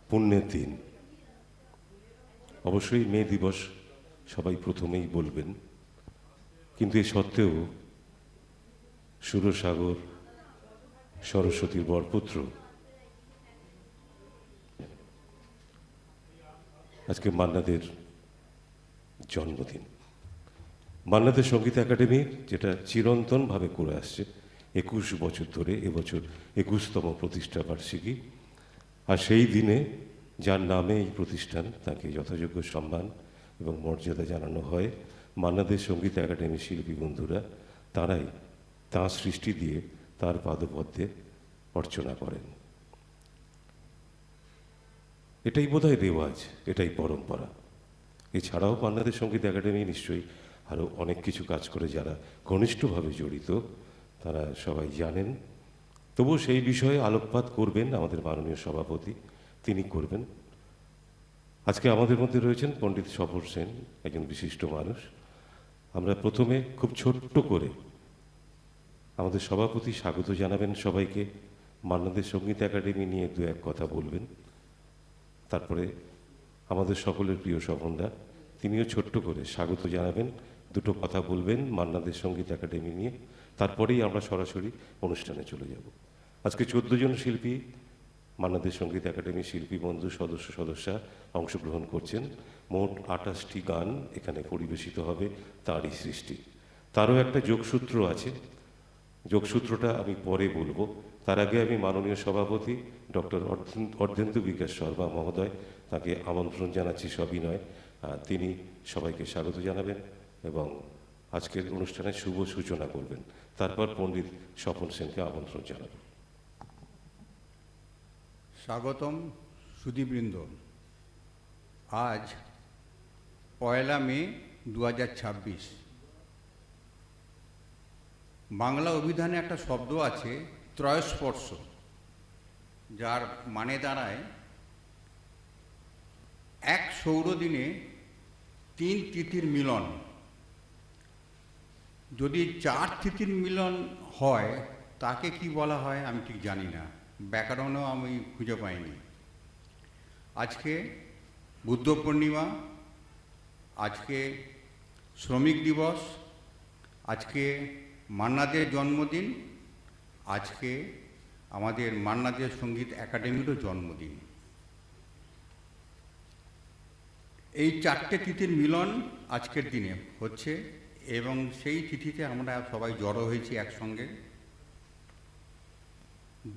পুণ্যের দিন। অবশ্যই মে দিবস সবাই প্রথমেই বলবেন, কিন্তু এ সত্ত্বেও সুরসাগর সরস্বতীর বরপুত্র আজকে মান্নাদের জন্মদিন। মান্নাদের সঙ্গীত একাডেমি যেটা চিরন্তনভাবে করে আসছে 21 বছর ধরে, এবছর 21তম প্রতিষ্ঠা বার্ষিকী। আর সেই দিনে যার নামে এই প্রতিষ্ঠান, তাকে যথাযোগ্য সম্মান এবং মর্যাদা জানানো হয়। মান্নাদের সঙ্গীত একাডেমির শিল্পী বন্ধুরা তারাই তাঁর সৃষ্টি দিয়ে তার পাদপদ্মে অর্চনা করেন। এটাই বোধহয় রেওয়াজ, এটাই পরম্পরা। এছাড়াও মান্নাদের সঙ্গীত একাডেমি নিশ্চয়ই আরও অনেক কিছু কাজ করে, যারা ঘনিষ্ঠভাবে জড়িত তারা সবাই জানেন। তবুও সেই বিষয়ে আলোকপাত করবেন আমাদের মাননীয় সভাপতি, তিনি করবেন। আজকে আমাদের মধ্যে রয়েছেন পণ্ডিত সফর সেন, একজন বিশিষ্ট মানুষ। আমরা প্রথমে খুব ছোট্ট করে আমাদের সভাপতি স্বাগত জানাবেন সবাইকে, মান্নাদের সঙ্গীত একাডেমি নিয়ে দু এক কথা বলবেন। তারপরে আমাদের সকলের প্রিয় স্বপনদা, তিনিও ছোট্ট করে স্বাগত জানাবেন, দুটো কথা বলবেন মান্নাদের সঙ্গীত একাডেমি নিয়ে। তারপরেই আমরা সরাসরি অনুষ্ঠানে চলে যাব। আজকে 14 জন শিল্পী, মান্নাদের সঙ্গীত একাডেমির শিল্পী বন্ধু সদস্যা অংশগ্রহণ করছেন। মোট 28টি গান এখানে পরিবেশিত হবে তাঁরই সৃষ্টি। তারও একটা যোগসূত্র আছে, যোগসূত্রটা আমি পরে বলবো। তার আগে আমি মাননীয় সভাপতি ডক্টর অর্ধেন্দু বিকাশ শর্মা মহোদয়, তাকে আমন্ত্রণ জানাচ্ছি সবিনয়। তিনি সবাইকে স্বাগত জানাবেন এবং আজকের অনুষ্ঠানের শুভ সূচনা করবেন। তারপর পণ্ডিত স্বপন সেনকে আমন্ত্রণ জানাবেন। স্বাগতম সুধীবৃন্দ। আজ 1 মে 2026। বাংলা অভিধানে একটা শব্দ আছে ত্রয়স্পর্শ, যার মানে দাঁড়ায় এক সৌরদিনে 3 তিথির মিলন। যদি 4 তিথির মিলন হয় তাকে কি বলা হয় আমি ঠিক জানি না, ব্যাকরণও আমি খুঁজে পাইনি। আজকে বুদ্ধ পূর্ণিমা, আজকে শ্রমিক দিবস, আজকে মান্নাদের জন্মদিন, আজকে আমাদের মান্নাদের সঙ্গীত একাডেমিরও জন্মদিন। এই 4টে তিথির মিলন আজকের দিনে হচ্ছে এবং সেই তিথিতে আমরা সবাই জড়ো হয়েছি একসঙ্গে।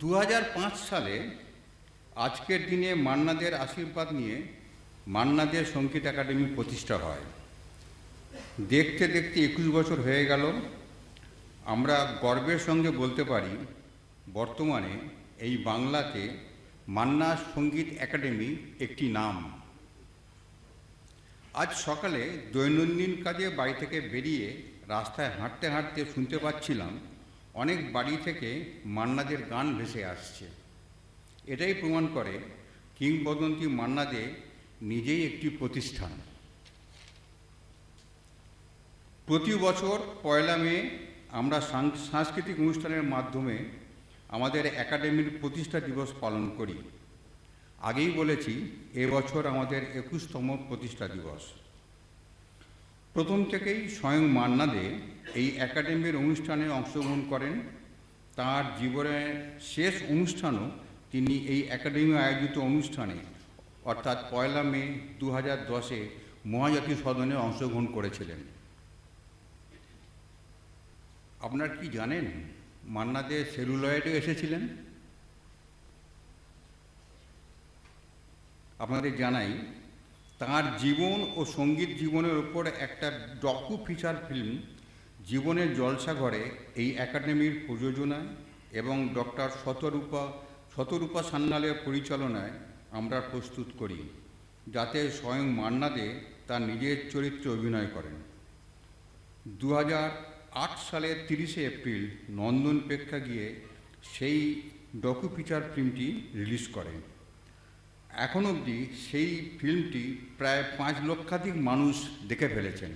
2005 সালে আজকের দিনে মান্নাদের আশীর্বাদ নিয়ে মান্নাদের সঙ্গীত একাডেমি প্রতিষ্ঠা হয়। দেখতে দেখতে 21 বছর হয়ে গেল। আমরা গর্বের সঙ্গে বলতে পারি বর্তমানে এই বাংলাতে মান্না সঙ্গীত একাডেমি একটি নাম। আজ সকালে দৈনন্দিন কাজে বাড়ি থেকে বেরিয়ে রাস্তায় হাঁটতে হাঁটতে শুনতে পাচ্ছিলাম অনেক বাড়ি থেকে মান্নাদের গান ভেসে আসছে। এটাই প্রমাণ করে কিংবদন্তি মান্নাদে নিজেই একটি প্রতিষ্ঠান। প্রতি বছর 1 মে আমরা সাংস্কৃতিক অনুষ্ঠানের মাধ্যমে আমাদের একাডেমির প্রতিষ্ঠা দিবস পালন করি। আগেই বলেছি, এবছর আমাদের 21তম প্রতিষ্ঠা দিবস। প্রথম থেকেই স্বয়ং মান্না দে এই একাডেমির অনুষ্ঠানে অংশগ্রহণ করেন। তার জীবনের শেষ অনুষ্ঠানও তিনি এই একাডেমি আয়োজিত অনুষ্ঠানে অর্থাৎ 1 মে 2010-এ মহাজাতি সদনে অংশগ্রহণ করেছিলেন। আপনারা কি জানেন মান্না দে সেলুলয়েডে এসেছিলেন? আপনাদের জানাই, তাঁর জীবন ও সঙ্গীত জীবনের উপর একটা ডকু ফিচার ফিল্ম জীবনের জলসাঘরে এই একাডেমির প্রযোজনায় এবং ডক্টর শতরূপা সান্যালের পরিচালনায় আমরা প্রস্তুত করি, যাতে স্বয়ং মান্না দে তার নিজের চরিত্রে অভিনয় করেন। 2008 সালের 30শে এপ্রিল নন্দন প্রেক্ষাগৃহে সেই ডকু ফিচার ফিল্মটি রিলিজ করেন। এখন অবধি সেই ফিল্মটি প্রায় 5 লক্ষাধিক মানুষ দেখে ফেলেছেন।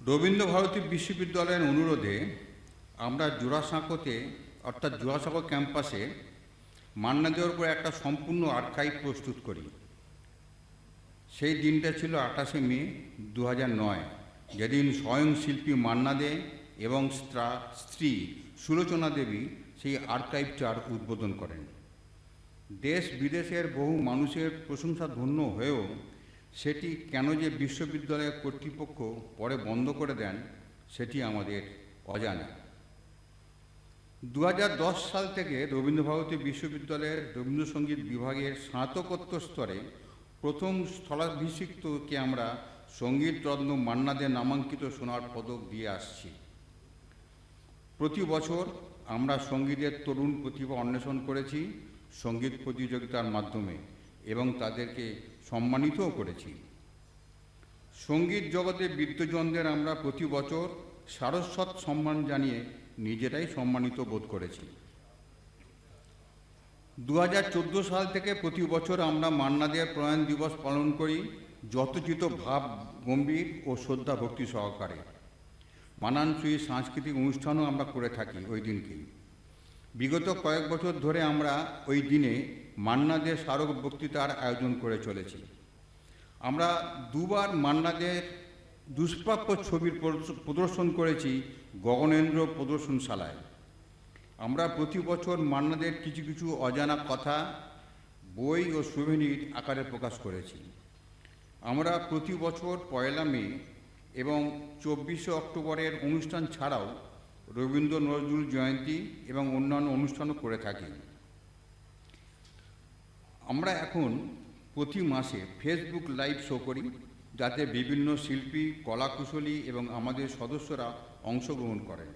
রবীন্দ্রভারতী বিশ্ববিদ্যালয়ের অনুরোধে আমরা জোড়াসাঁকোতে অর্থাৎ জোড়াসাঁকো ক্যাম্পাসে মান্না দেওয়ার উপর একটা সম্পূর্ণ আর্কাইভ প্রস্তুত করি। সেই দিনটা ছিল 28শে মে 2009, যেদিন স্বয়ং শিল্পী মান্না দে এবং স্ত্রী সুলোচনা দেবী সেই আর্কাইভটার উদ্বোধন করেন। দেশ বিদেশের বহু মানুষের প্রশংসা ধন্য হয়েও সেটি কেন যে বিশ্ববিদ্যালয়ের কর্তৃপক্ষ পরে বন্ধ করে দেন সেটি আমাদের অজানা। 2010 সাল থেকে রবীন্দ্রভারতী বিশ্ববিদ্যালয়ের রবীন্দ্রসঙ্গীত বিভাগের স্নাতকোত্তর স্তরে প্রথম স্থলাভিষিক্তকে আমরা সঙ্গীত রত্ন মান্না দে নামাঙ্কিত সোনার পদক দিয়ে আসছি। প্রতি বছর আমরা সঙ্গীতের তরুণ প্রতিভা অন্বেষণ করেছি সঙ্গীত প্রতিযোগিতার মাধ্যমে এবং তাদেরকে সম্মানিতও করেছি। সঙ্গীত জগতে বিদ্বজনদের আমরা প্রতি বছর সারস্বত সম্মান জানিয়ে নিজেরাই সম্মানিত বোধ করেছি। 2014 সাল থেকে প্রতি বছর আমরা মান্না দেয়ের প্রয়াণ দিবস পালন করি যথোচিত ভাব গম্ভীর ও শ্রদ্ধা ভক্তি সহকারে। মানানসই সাংস্কৃতিক অনুষ্ঠানও আমরা করে থাকি ওই দিনকেই। বিগত কয়েক বছর ধরে আমরা ওই দিনে মান্না দে স্মারক বক্তৃতার আয়োজন করে চলেছি। আমরা দুবার মান্না দের দুষ্প্রাপ্য ছবির প্রদর্শন করেছি গগনেন্দ্র প্রদর্শনশালায়। আমরা প্রতি বছর মান্না দের কিছু কিছু অজানা কথা বই ও সুভেনির আকারে প্রকাশ করেছি। আমরা প্রতি বছর 1 মে এবং 24শে অক্টোবরের অনুষ্ঠান ছাড়াও রবীন্দ্র নজরুল জয়ন্তী এবং অন্যান্য অনুষ্ঠানও করে থাকি। আমরা এখন প্রতি মাসে ফেসবুক লাইভ শো করি, যাতে বিভিন্ন শিল্পী, কলাকুশলী এবং আমাদের সদস্যরা অংশগ্রহণ করেন।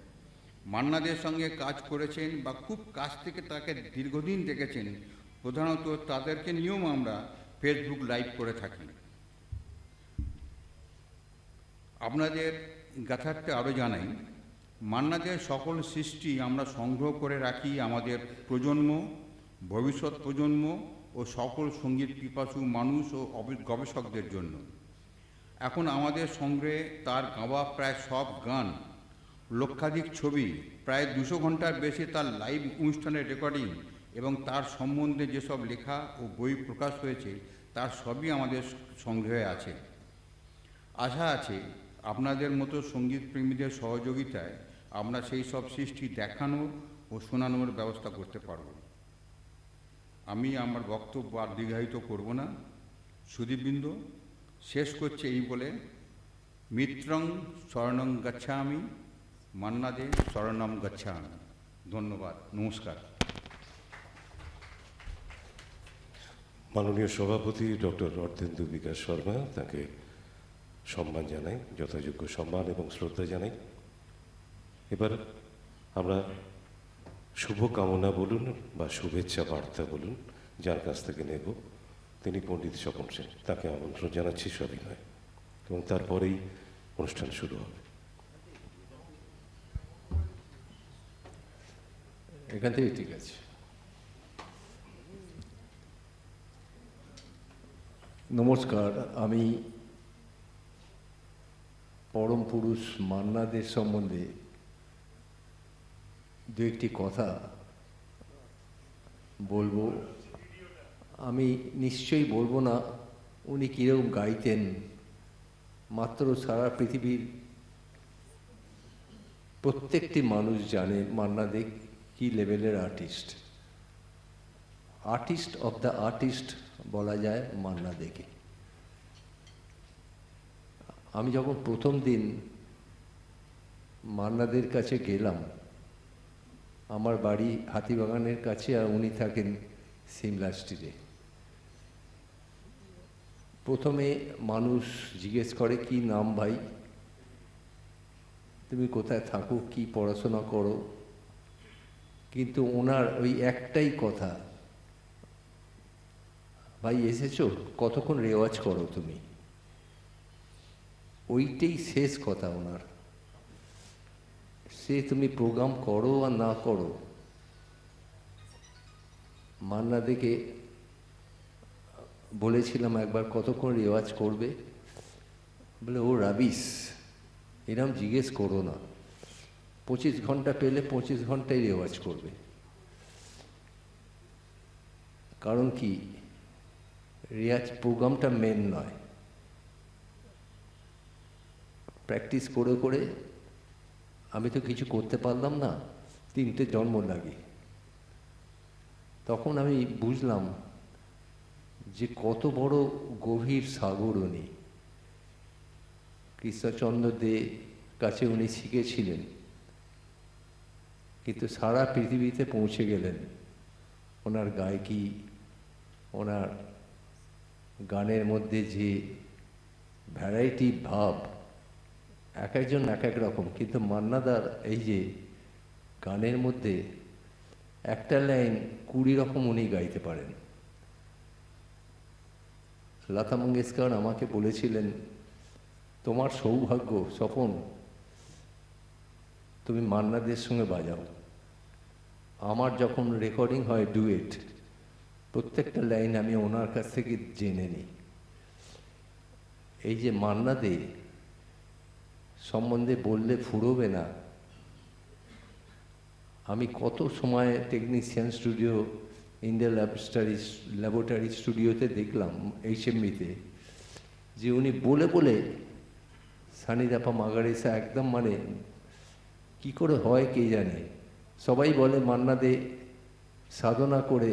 মান্নাদের সঙ্গে কাজ করেছেন বা খুব কাছ থেকে তাকে দীর্ঘদিন দেখেছেন, প্রধানত তাদেরকে নিয়েও আমরা ফেসবুক লাইভ করে থাকি। আপনাদের জ্ঞাতার্থে আরও জানাই, মান্নাদের সকল সৃষ্টি আমরা সংগ্রহ করে রাখি আমাদের প্রজন্ম, ভবিষ্যৎ প্রজন্ম ও সকল সঙ্গীত পিপাসু মানুষ ও গবেষকদের জন্য। এখন আমাদের সংগ্রহে তার গাওয়া প্রায় সব গান, লক্ষাধিক ছবি, প্রায় 200 ঘন্টার বেশি তার লাইভ অনুষ্ঠানের রেকর্ডিং এবং তার সম্বন্ধে যেসব লেখা ও বই প্রকাশ হয়েছে তার সবই আমাদের সংগ্রহে আছে। আশা আছে আপনাদের মতো সঙ্গীত প্রেমীদের সহযোগিতায় আমরা সেই সব সৃষ্টি দেখানোর ও শোনানোর ব্যবস্থা করতে পারব। আমি আমার বক্তব্য আর দীর্ঘায়িত করব না। সুধীবৃন্দ, শেষ করছে এই বলে, মিত্রং শরণং গচ্ছামি, মান্না দে শরণম গচ্ছামি। ধন্যবাদ, নমস্কার। মাননীয় সভাপতি ডক্টর অর্ধেন্দু বিকাশ শর্মা, তাকে সম্মান জানাই, যথাযোগ্য সম্মান এবং শ্রদ্ধা জানাই। এবার আমরা শুভকামনা বলুন বা শুভেচ্ছা বার্তা বলুন যার কাছ থেকে নেব, তিনি পণ্ডিত স্বপন সেন। তাকে আমন্ত্রণ জানাচ্ছি সবিনয়, এবং তারপরেই অনুষ্ঠান শুরু হবে। এখান থেকে ঠিক আছে। নমস্কার, আমি পরম পুরুষ মান্না দের সম্বন্ধে দু একটি কথা বলবো। আমি নিশ্চয়ই বলবো না উনি কীরকম গাইতেন, মাত্র সারা পৃথিবীর প্রত্যেকটি মানুষ জানে মান্না দে কি লেভেলের artist. Artist of the artist বলা যায় মান্না দেকে। আমি যখন প্রথম দিন মান্নাদের কাছে গেলাম, আমার বাড়ি হাতিবাগানের কাছে আর উনি থাকেন সিমলা স্ট্রিটে। প্রথমে মানুষ জিজ্ঞেস করে, কি নাম ভাই, তুমি কোথায় থাকো, কি পড়াশোনা করো, কিন্তু ওনার ওই একটাই কথা, ভাই এসেছো, কতক্ষণ রেওয়াজ করো তুমি, ওইটাই শেষ কথা ওনার। সে তুমি প্রোগ্রাম করো আর না করো। মান্না দেকে বলেছিলাম একবার, কতক্ষণ রেওয়াজ করবে, বলে ও রাবিস, এরম জিজ্ঞেস করো না, 25 ঘন্টা পেলে 25 ঘন্টাই রেওয়াজ করবে। কারণ কি, রেয়াজ প্রোগ্রামটা মেন নয়, প্র্যাকটিস করে করে আমি তো কিছু করতে পারলাম না, 3টে জন্ম লাগে। তখন আমি বুঝলাম যে কত বড় গভীর সাগর উনি। কৃষ্ণচন্দ্র দে কাছে উনি শিখেছিলেন, কিন্তু সারা পৃথিবীতে পৌঁছে গেলেন। ওনার গায়কি, ওনার গানের মধ্যে যে ভ্যারাইটি ভাব, এক একজন এক এক রকম, কিন্তু মান্নাদার এই যে গানের মধ্যে একটা লাইন 20 রকম উনি গাইতে পারেন। লতা মঙ্গেশকর আমাকে বলেছিলেন, তোমার সৌভাগ্য স্বপন, তুমি মান্নাদের সঙ্গে বাজাও। আমার যখন রেকর্ডিং হয় ডুয়েট, প্রত্যেকটা লাইন আমি ওনার কাছ থেকে জেনে নিই। এই যে মান্না দে সম্বন্ধে বললে ফুরোবে না। আমি কত সময় টেকনিশিয়ান স্টুডিও, ইন্ডিয়া ল্যাবরেটরি স্টুডিওতে দেখলাম HMV-তে, যে উনি বলে বলে সানিদাপা মাগারেসা একদম, মানে কি করে হয় কে জানে। সবাই বলে মান্না দে সাধনা করে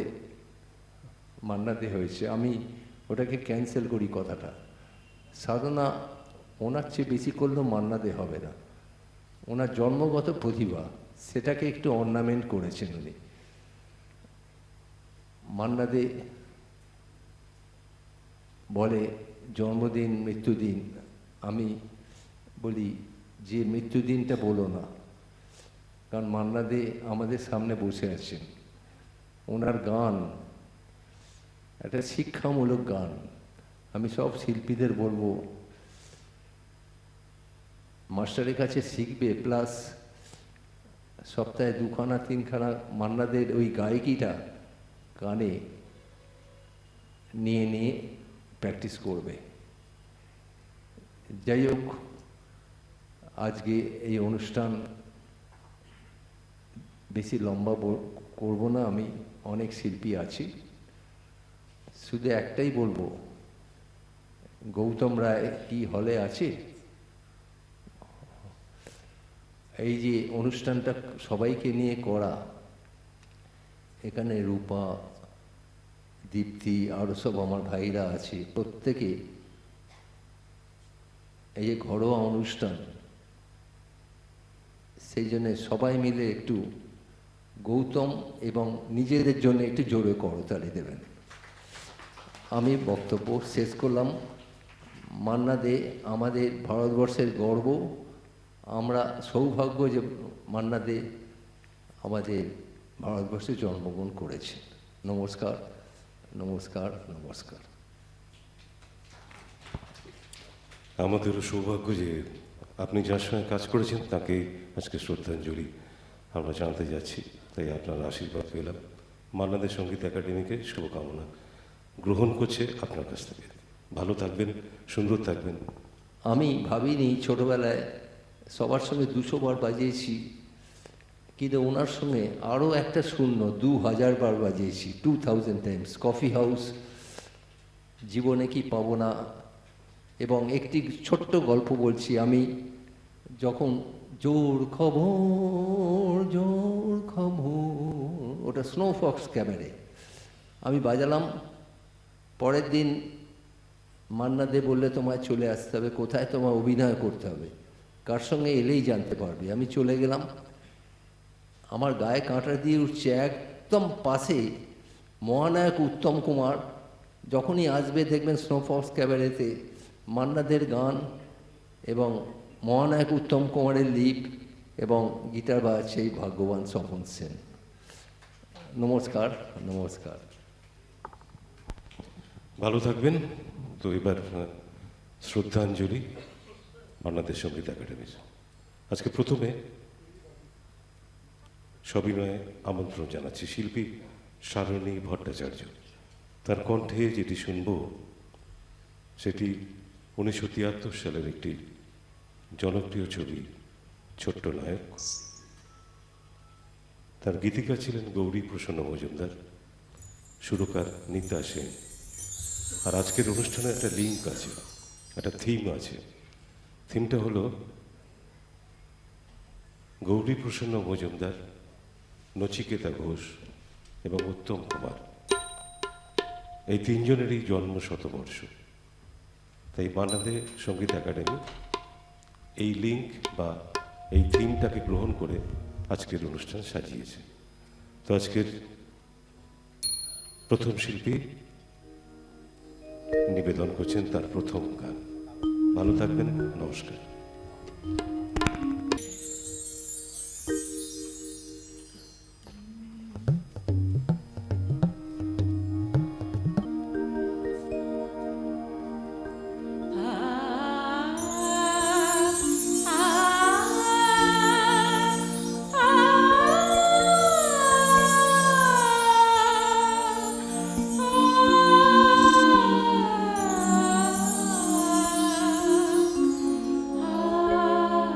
মান্না দে হয়েছে। আমি ওটাকে ক্যান্সেল করি কথাটা। সাধনা ওনার চেয়ে বেশি করলেও মান্না দে হবে না। ওনার জন্মগত প্রতিভা, সেটাকে একটু অর্নামেন্ট করেছেন উনি। মান্না দে বলে জন্মদিন মৃত্যুদিন, আমি বলি যে মৃত্যুদিনটা বলো না, কারণ মান্না দে আমাদের সামনে বসে আছেন। ওনার গান একটা শিক্ষামূলক গান। আমি সব শিল্পীদের বলবো মাস্টারের কাছে শিখবে, প্লাস সপ্তাহে 2খানা 3খানা মান্নাদের ওই গায়কিটা গানে নিয়ে নিয়ে প্র্যাকটিস করবে। যাই হোক, আজকে এই অনুষ্ঠান বেশি লম্বা করব না, আমি অনেক শিল্পী আছি, শুধু একটাই বলবো, গৌতম রায় কি হলে আছে? এই যে অনুষ্ঠানটা সবাইকে নিয়ে করা, এখানে রূপা, দীপ্তি, আরও সব আমার ভাইরা আছে, প্রত্যেকে এই যে ঘরোয়া অনুষ্ঠান, সেই জন্যে সবাই মিলে একটু গৌতম এবং নিজেদের জন্য একটু জোরে করতালি দেবেন। আমি বক্তব্য শেষ করলাম। মান্না দে আমাদের ভারতবর্ষের গর্ব। আমরা সৌভাগ্য যে মান্না দে আমাদের ভারতবর্ষে জন্মগ্রহণ করেছেন। নমস্কার, নমস্কার, নমস্কার। আমাদেরও সৌভাগ্য যে আপনি যার সঙ্গে কাজ করেছেন তাকে আজকে শ্রদ্ধাঞ্জলি আমরা জানতে যাচ্ছি, তাই আপনার আশীর্বাদ পেলাম। মান্নাদের সঙ্গীত একাডেমিকে শুভকামনা গ্রহণ করছে আপনার কাছ থেকে। ভালো থাকবেন, সুন্দর থাকবেন। আমি ভাবিনি ছোটবেলায় সবার সঙ্গে 200 বার বাজিয়েছি, কিন্তু ওনার সঙ্গে আরও একটা শূন্য 2000 বার বাজিয়েছি, 2000 টাইমস। কফি হাউস, জীবনে কি পাবো না। এবং একটি ছোট্ট গল্প বলছি। আমি যখন জোর খবর, ওটা স্নো ফক্স ক্যামেরে আমি বাজালাম। পরের দিন মান্না দে বললে তোমায় চলে আসতে হবে, কোথায় তোমায় অভিনয় করতে হবে, কার সঙ্গে এলেই জানতে পারবে। আমি চলে গেলাম, আমার গায়ে কাঁটা দিয়ে উঠছে। একদম পাশে মহানায়ক উত্তম কুমার, যখনই আসবে দেখবেন স্নোফক্স ক্যাবারেতে মান্নাদের গান এবং মহানায়ক উত্তম কুমারের লিপ এবং গিটার বাজাচ্ছে এই ভাগ্যবান স্বপন সেন। নমস্কার, নমস্কার। ভালো থাকবেন। তো এবার শ্রদ্ধাঞ্জলি মান্নাদের সঙ্গীত একাডেমির। আজকে প্রথমে সবিনয়ে আমন্ত্রণ জানাচ্ছি শিল্পী সারণী ভট্টাচার্য। তার কণ্ঠে যেটি শুনব সেটি 1973 সালের একটি জনপ্রিয় ছবি ছোট্ট নায়ক। তার গীতিকা ছিলেন গৌরী প্রসন্ন মজুমদার। সুরকার নিতা সেন। আর আজকের অনুষ্ঠানে একটা লিঙ্ক আছে, একটা থিম আছে। থিমটা হলো গৌরী প্রসন্ন মজুমদার, নচিকেতা ঘোষ এবং উত্তম কুমার, এই তিনজনেরই জন্ম শতবর্ষ। তাই বাংলাদেশ সঙ্গীত একাডেমি এই লিঙ্ক বা এই থিমটাকে গ্রহণ করে আজকের অনুষ্ঠান সাজিয়েছে। তো আজকের প্রথম শিল্পী নিবেদন করছেন তার প্রথম গান। ভালো থাকবেন, নমস্কার। Ah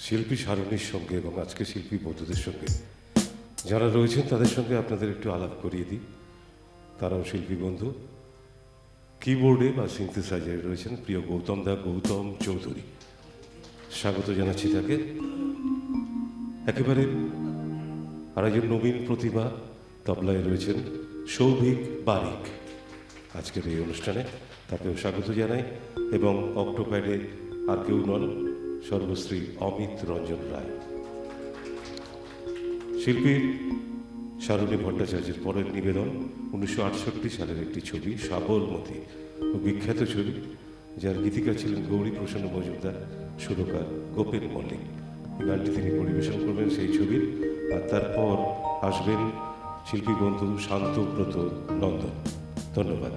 শিল্পী সারণীর সঙ্গে এবং আজকে শিল্পী বন্ধুদের সঙ্গে যারা রয়েছেন তাদের সঙ্গে আপনাদের একটু আলাপ করিয়ে দিই। তারাও শিল্পী বন্ধু। কিবোর্ডে বা সিনথেসাইজারে রয়েছেন প্রিয় গৌতম চৌধুরী, স্বাগত জানাচ্ছি তাকে। একেবারে আরেকজন নবীন প্রতিভা তবলায় রয়েছেন সৌভিক বারিক, আজকের এই অনুষ্ঠানে তাকেও স্বাগত জানাই। এবং অক্টোপ্যাডে আর কেউ নন, সর্বশ্রী অমিত রঞ্জন রায়। শিল্পী সারণী ভট্টাচার্যের পরের নিবেদন 1968 সালের একটি ছবি সাবরমতী, খুব বিখ্যাত ছবি, যার গীতিকার ছিলেন গৌরী প্রসন্ন মজুমদার, সুরকার গোপেন মল্লিক। গানটি তিনি পরিবেশন করবেন সেই ছবির। আর তারপর আসবেন শিল্পী বন্ধু শান্তব্রত নন্দন। ধন্যবাদ।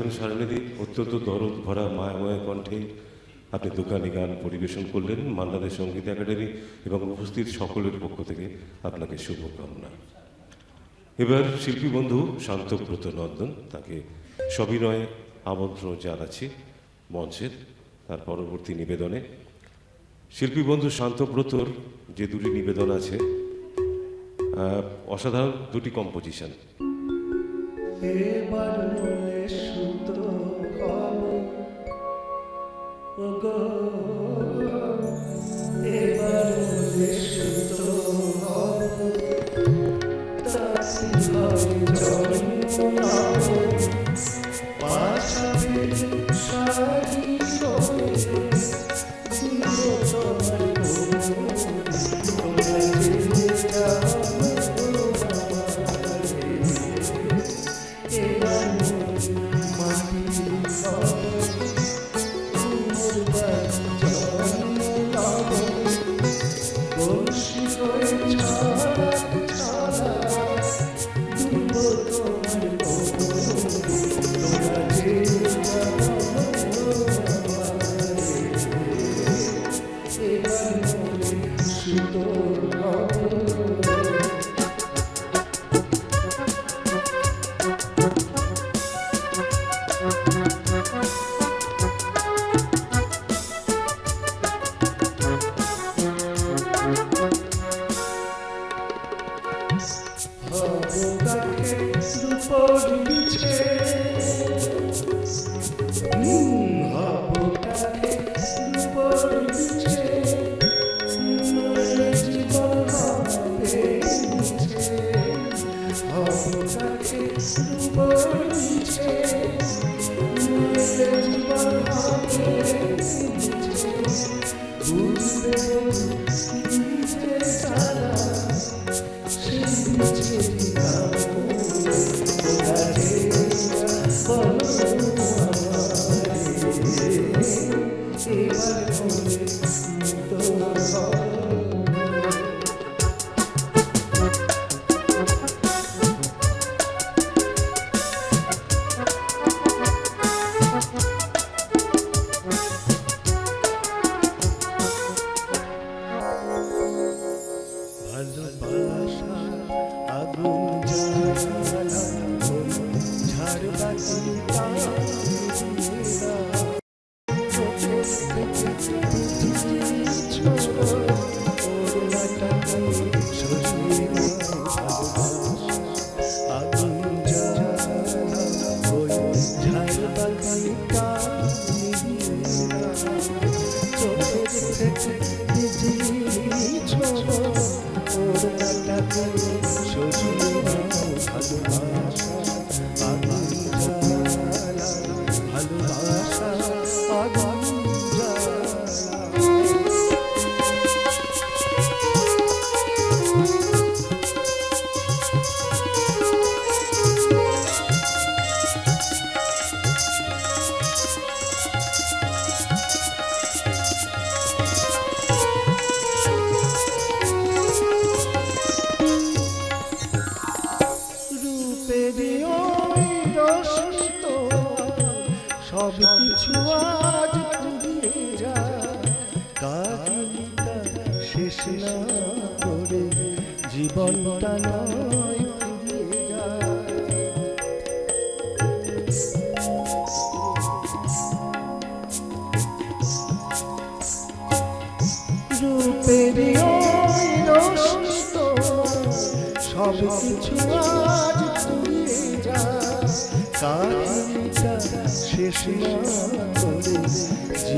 দেখুন সারানিধি অত্যন্ত দরদ ভরা মায়াময় কণ্ঠে আপনি দোকানি গান পরিবেশন করলেন। মান্নাদের সঙ্গীত একাডেমি এবং উপস্থিত সকলের পক্ষ থেকে আপনাকে শুভকামনা। এবার শিল্পী বন্ধু শান্তব্রত নন্দন, তাকে সবিনয়ে আমন্ত্রণ জানাচ্ছি মঞ্চের তার পরবর্তী নিবেদনে। শিল্পী বন্ধু শান্তব্রতর যে দুটি নিবেদন আছে, অসাধারণ দুটি কম্পোজিশন। এবার মনে সুতো হব ওগো, এবার মনে সুতো হব, তাসি ভাবে জন্ম পাশাবে শাড়ি সরে দুটো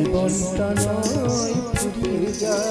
তোমার তোমরা যে যাও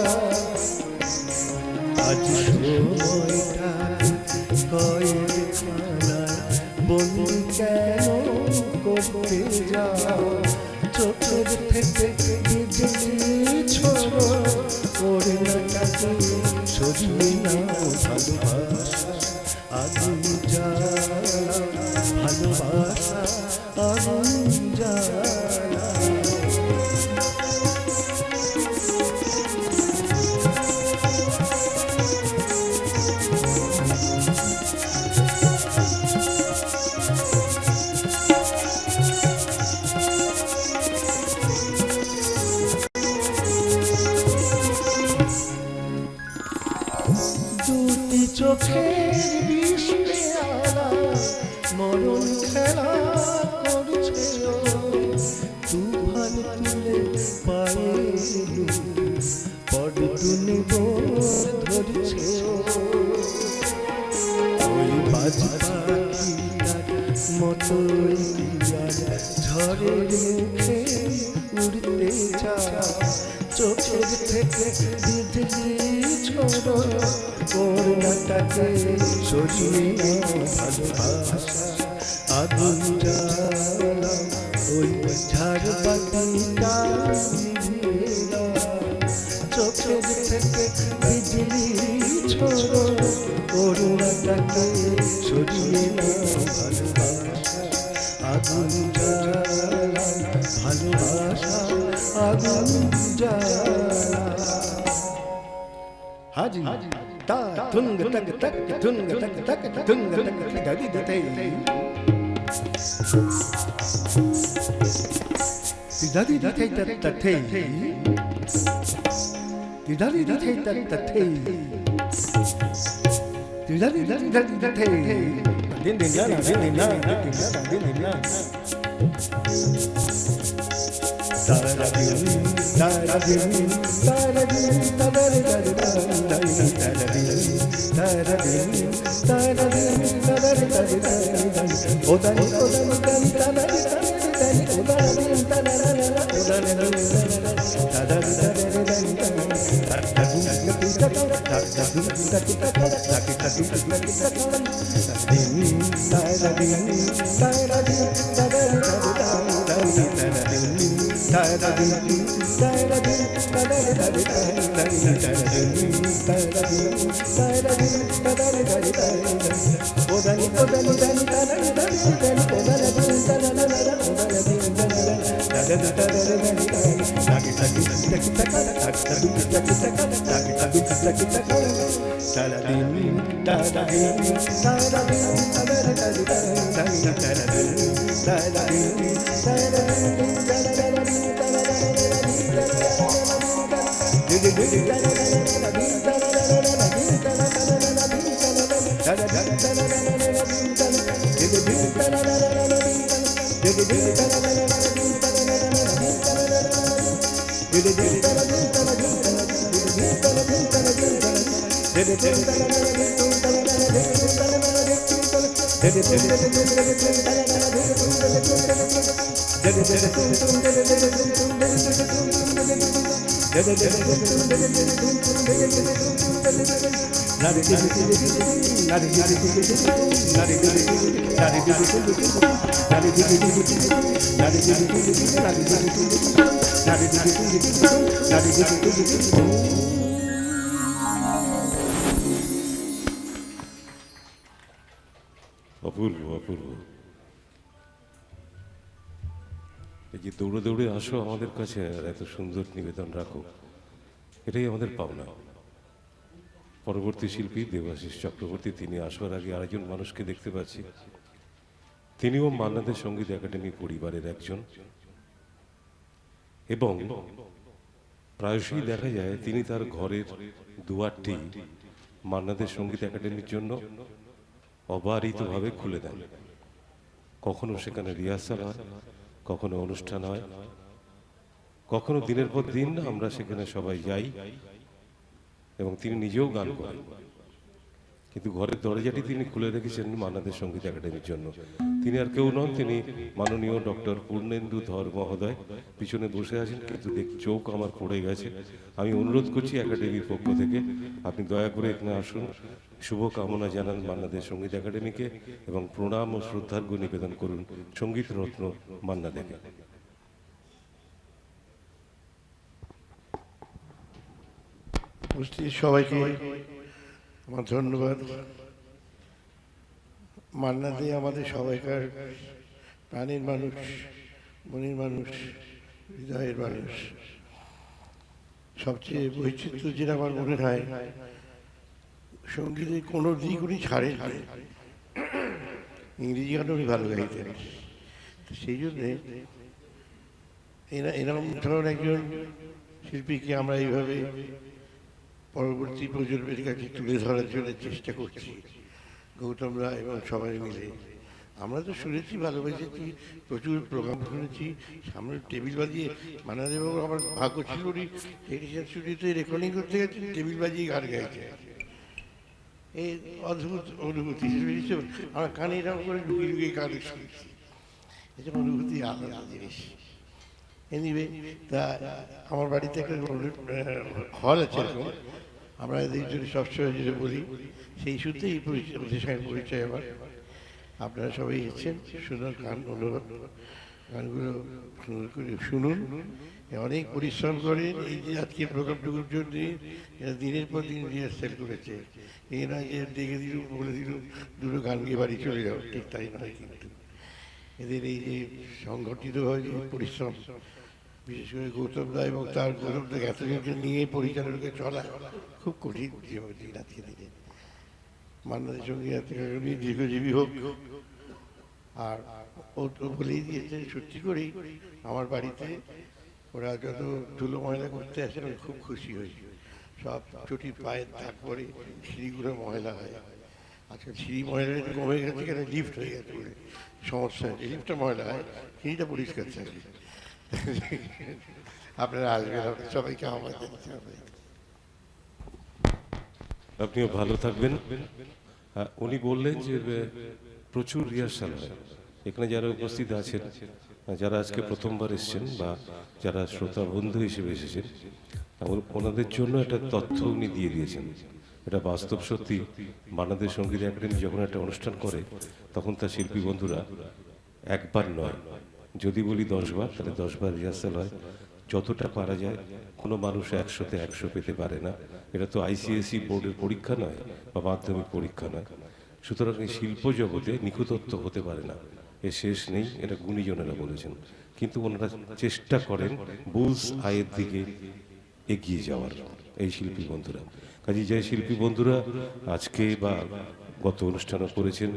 উড়তে চায় চোখের থেকে বিজলি ছোড়ো করোনাটাকে সরিয়ে নাও ভালোবাসা আগুন জ্বালা ওই ঝাড়বাতিটা নিভিয়ে দাও চোখের থেকে বিজলি ছোড়ো করোনাটাকে সরিয়ে নাও ভালোবাসা আগুন জ্বালা ভালোবাসা আগুন জ্বালা হাজি তা ধুঙ্গ তক তক ধুঙ্গ তক তক ধুঙ্গ তক দাদি দতে দাদি দতে ততে দাদি দতে ততে দাদি দতে ততে din din la din din la din din la tara din tara din tara din tara din tara din tara din odani odani tara din odani অপূর্ব অপূর্ব। এই যে দৌড়ে দৌড়ে আসো আমাদের কাছে আর এত সুন্দর নিবেদন রাখো, এটাই আমাদের পাওনা। পরবর্তী শিল্পী দেবাশিস চক্রবর্তী, তিনি আসবার আগে আরেকজন মানুষকে দেখতে পাচ্ছি, তিনিও মান্না দে সঙ্গীত একাডেমি পরিবারের একজন, এবং প্রায়শই দেখা যায় তিনি তার ঘরের দুয়ারটি মান্না দে সঙ্গীত একাডেমির জন্য অবারিতভাবে খুলে দেন। কখনো সেখানে রিহার্সাল হয়, কখনো অনুষ্ঠান হয়, কখনো দিনের পর দিন আমরা সেখানে সবাই যাই এবং তিনি নিজেও গান করেন। কিন্তু ঘরের দরজাটি তিনি খুলে রেখেছেন মান্না দে সঙ্গীত একাডেমির জন্য। তিনি আর কেউ নন, তিনি মাননীয় ডক্টর পূর্ণেন্দু ধর মহোদয়। পিছনে বসে আছেন, কিন্তু চোখ আমার পড়ে গেছে। আমি অনুরোধ করছি একাডেমির পক্ষ থেকে আপনি দয়া করে এখানে আসুন, শুভকামনা জানান মান্না দে সঙ্গীত একাডেমিকে এবং প্রণাম ও শ্রদ্ধার্ঘ্য নিবেদন করুন সঙ্গীত রত্ন মান্না দেকে। উপস্থিত সবাইকে আমার ধন্যবাদ। মান্না দে আমাদের সবাইকার প্রাণের মানুষ, মনের মানুষ, হৃদয়ের মানুষ। সবচেয়ে বৈচিত্র্য যেটা আমার মনে হয়, সঙ্গীতের কোনো দিক উনি ছাড়েন না। ইংরেজি গান উনি ভালো গাইতেন, তো সেই জন্যে এরকম ধরনের একজন শিল্পীকে আমরা এইভাবে পরবর্তী প্রজন্মের কাছে তুলে ধরার জন্য চেষ্টা করছি, গৌতম রায় এবং সবাই মিলে। আমরা তো শুনেছি, ভালোবেসেছি, প্রচুর প্রোগ্রাম শুনেছি, সামনে টেবিল বাজিয়ে মান্না দে বাবু, আমার ভাগ্য ছিল উনি টেলিভিশন স্টুডিওতে রেকর্ডিং করতে গেছেন, টেবিল বাজিয়ে গান গাইছে। এই অদ্ভুত অনুভূতি আমার কানে এরকম করে লুকিয়ে লুকিয়ে গান শুনছি, এটা অনুভূতি আলাদা জিনিস। এনিওয়ে, তা আমার বাড়িতে একটা হল আছে এরকম, আমরা এদের জন্য সবসময় যেটা বলি, সেই সূত্রেই এই ওদের সঙ্গে পরিচয় আমার। আপনারা সবাই এসেছেন, সুন্দর গান, অনুরোধ গানগুলো সুন্দর করে শুনুন, অনেক পরিশ্রম করেন। এই যে আজকে প্রোগ্রামটুকুর জন্য এরা দিনের পর দিন রিহার্সাল করেছে, এই নয় যে দেখে দিল বলে দিল দুটো গান গিয়ে বাড়ি চলে যাও, ঠিক তাই নয়। কিন্তু এদের এই যে সংগঠিত হয় যে পরিশ্রম, বিশেষ করে গৌতম দা এবং তার গৌতম দা এতজনকে নিয়ে পরিচালনাকে চলা খুব কঠিন দিন আজকে দিনে। মান্নাদের সঙ্গে উনি দীর্ঘজীবী হোক। আর ও বলেই দিয়েছে, সত্যি করেই আমার বাড়িতে ওরা যত ধুলো ময়লা করতে আসেন আমি খুব খুশি হই। সব চটি পায়ের দাগ পরে সিঁড়িগুলো ময়লা হয়। আজকাল সিঁড়ি ময়লা কমে গেছে, কেন লিফট হয়ে গেছে বলে সমস্যা হয়েছে, লিফটটা ময়লা হয়, সিঁড়িটা পরিষ্কার থাকে। আপনারা আসবেন, সবাইকে আমার দেখতে হবে। আপনিও ভালো থাকবেন। উনি বললেন যে প্রচুর রিহার্সাল হয় এখানে। যারা উপস্থিত আছেন, যারা আজকে প্রথমবার এসেছেন বা যারা শ্রোতা বন্ধু হিসেবে এসেছেন, ওনাদের জন্য একটা তথ্য উনি দিয়ে দিয়েছেন। এটা বাস্তব সত্যি। বাংলাদেশ সঙ্গীত একাডেমি যখন একটা অনুষ্ঠান করে, তখন তার শিল্পী বন্ধুরা একবার নয়, যদি বলি 10 বার, তাহলে 10 বার রিহার্সাল হয়। যতটা পারা যায়। কোনো মানুষ 100-তে 100 পেতে পারে না। এটা তো আইসিএসই বোর্ডের পরীক্ষা নয় বা মাধ্যমিক পরীক্ষা নয়। সুতরাং এই শিল্প জগতে নিখুঁতত্ব হতে পারে না, এর শেষ নেই, এটা গুণীজনেরা বলেছেন। কিন্তু ওনারা চেষ্টা করেন বুলস আয়ের দিকে এগিয়ে যাওয়ার, এই শিল্পী বন্ধুরা। কাজে যে শিল্পী বন্ধুরা আজকে বা গত অনুষ্ঠানও করেছেন,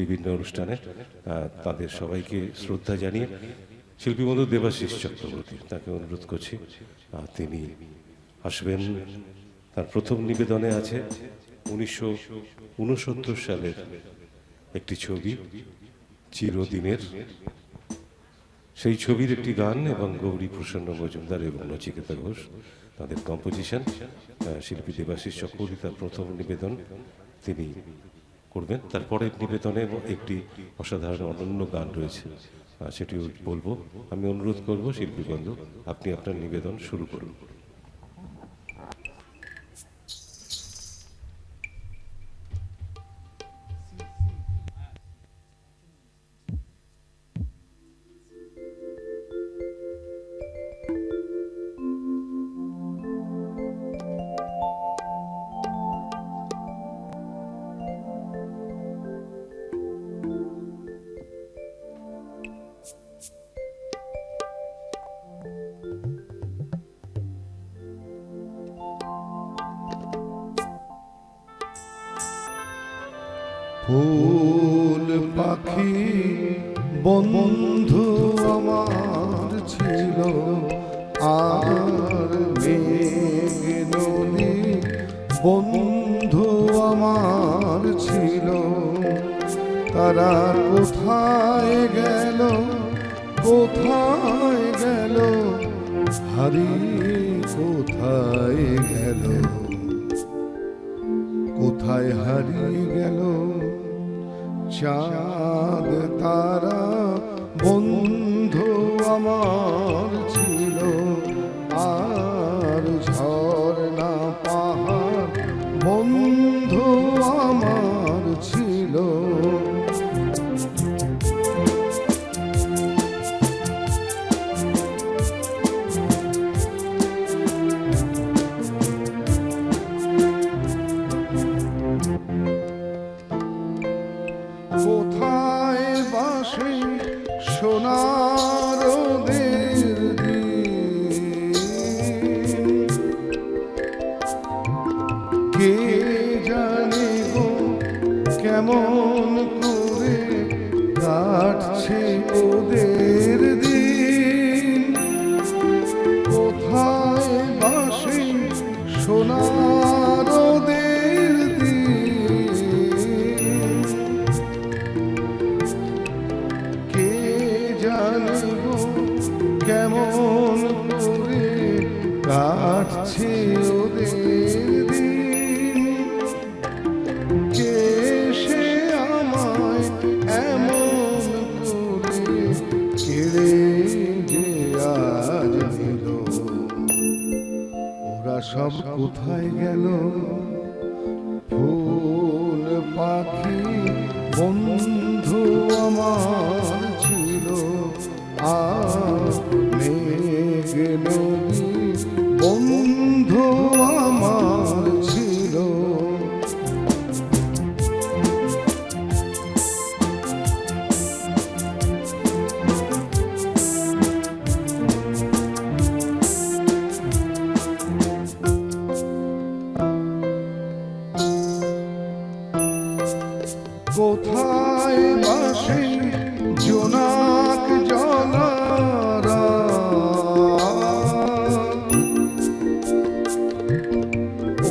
বিভিন্ন অনুষ্ঠানে, তাদের সবাইকে শ্রদ্ধা জানিয়ে শিল্পী বন্ধু দেবাশিস চক্রবর্তী, তাকে অনুরোধ করছি তিনি আসবেন। তার প্রথম নিবেদনে আছে 1969 সালের একটি ছবি, চিরদিনের। সেই ছবির একটি গান এবং গৌরী প্রসন্ন মজুমদার এবং নচিকেতা ঘোষ তাদের কম্পোজিশন। শিল্পী দেবাশিস চক্রবর্তী তার প্রথম নিবেদন তিনি করবেন। তারপরে নিবেদনে একটি অসাধারণ অনন্য গান রয়েছে, সেটিও বলবো। আমি অনুরোধ করব শিল্পী বন্ধু, আপনি আপনার নিবেদন শুরু করুন। ফুল পাখি বন্ধু আমার ছিল, আর মেঘ নদী বন্ধু আমার ছিল। তারা কোথায় গেল, কোথায় গেল, হারিয়ে কোথায় গেল, কোথায় হারিয়ে গেল। চাঁদ তারা বন্ধু আমার ছিল, আর ঝর্ণা পাহাড় বন্ধু আমার ছিল। কোথায় বাসে সোনার রোদের দিন, কে জানে গো কেমন করে কাটছে ওদের দিন। কোথায় বাসে সোনার রোদের দিন, কে জানে গো কেমন করে কাটছে ওদের দিন। কে সে আমায় এমন করে কেড়ে যে আজ নিল, ওরা সব কোথায় গেল? ফুল পাখি বন্ধু আমার ছিল, আর মেঘ নদী বন্ধু আমার ছিল। কোথায় বাসে জোনাক জলারা,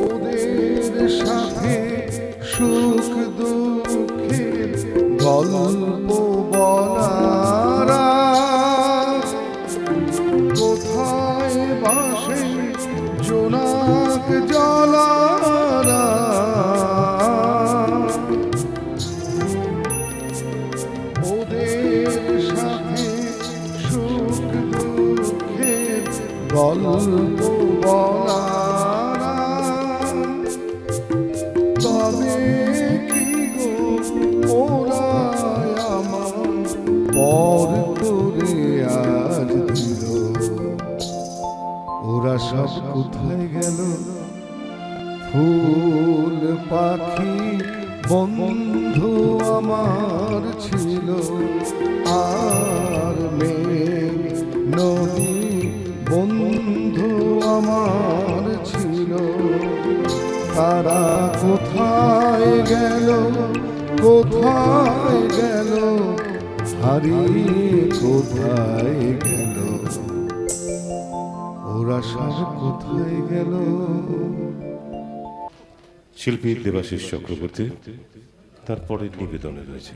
ওদের সাথে সুখ দুঃখের গল্প বলারা। কোথায় বাসে জোনাক জলারা, ওদের সাথে সুখ দুঃখের গল্প বলারা। তবে কি গো ওরা আমার পর করে আজ দিল, ওরা সব কোথায় গেল? ফুল পাখি বন্ধু আমার ছিল, আর মেঘ নদী বন্ধু আমার ছিল। তারা কোথায় গেল, কোথায় গেল, হারিয়ে কোথায় গেল, ওরা সব কোথায় গেল? শিল্পী দেবাশিস চক্রবর্তী তারপরে নিবেদনে রয়েছে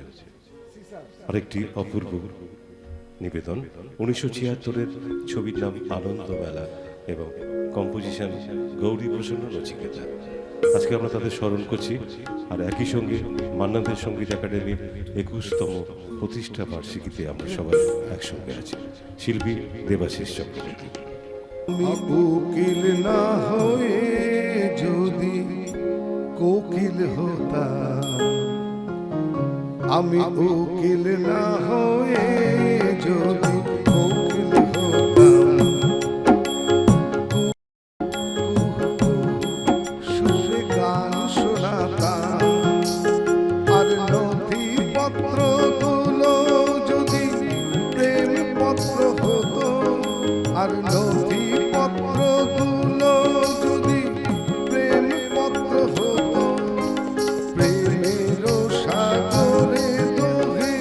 আরেকটি অপূর্ব নিবেদন। 1976-এর ছবির নাম আনন্দ মেলা এবং কম্পোজিশন গৌরী প্রসন্ন নচিকেতা। আজকে আমরা তাদের স্মরণ করছি, আর একই সঙ্গে মান্না দে সঙ্গীত একাডেমির 21তম প্রতিষ্ঠা বার্ষিকীতে আমরা সবাই একসঙ্গে আছি। শিল্পী দেবাশিস চক্রবর্তী। উকিল না হয়ে যদি কোকিল হতাম, আমি উকিল না হয়ে যদি কোকিল হতাম, সুরে গান শোনাতাম, আর নথিপত্র গুলো যদি প্রেম পত্র হতো, আর নথিপত্র গুলো যদি প্রেম পত্র হতো, প্রেমের সাগরে দোহে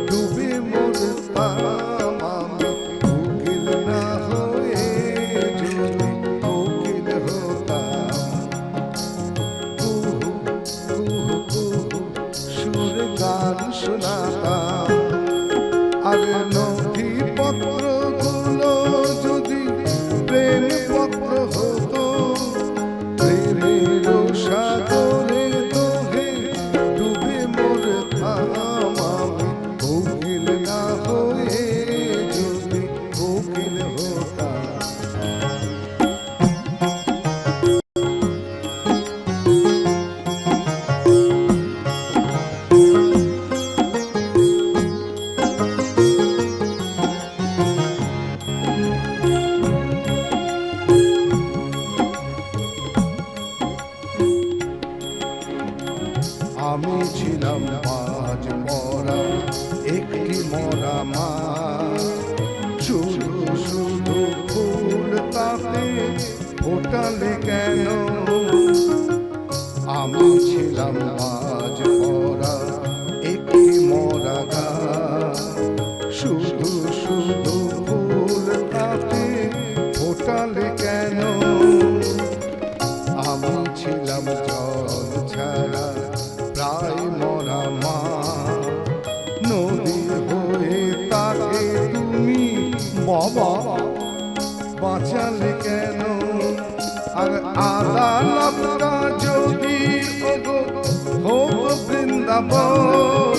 ডুবে মরতাম আমি, উকিল না হয়ে যদি কোকিল হতাম। কুহু কুহু কুহু সুরে গান শোনাতাম, আর নথিপত্র গুলো যদি প্রেম পত্র হতো, প্রেমের সাগরে দোহে ডুবে মরতাম আমি, কোকিল না হয়ে যদি কোকিল হতাম। আমি ছিলাম মাঝ মরা একটি মরা মাছ, শুধু শুধু ফুল তাতে ফোটালে কেন? আমি ছিলাম মাঝ মরা একটি মরা গাছ, শুধু শুধু ফুল তাতে ফোটালে কেন? আমি ছিলাম জল ছাড়া প্রায় মরা মা, নদী হয়ে তাকে তুমি বাবা বাঁচালে কেন? আর আদালতটা যদি ওগো হতো বৃন্দাবন,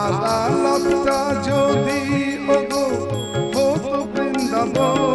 আদালতটা যদি ওগো হতো বৃন্দাবন,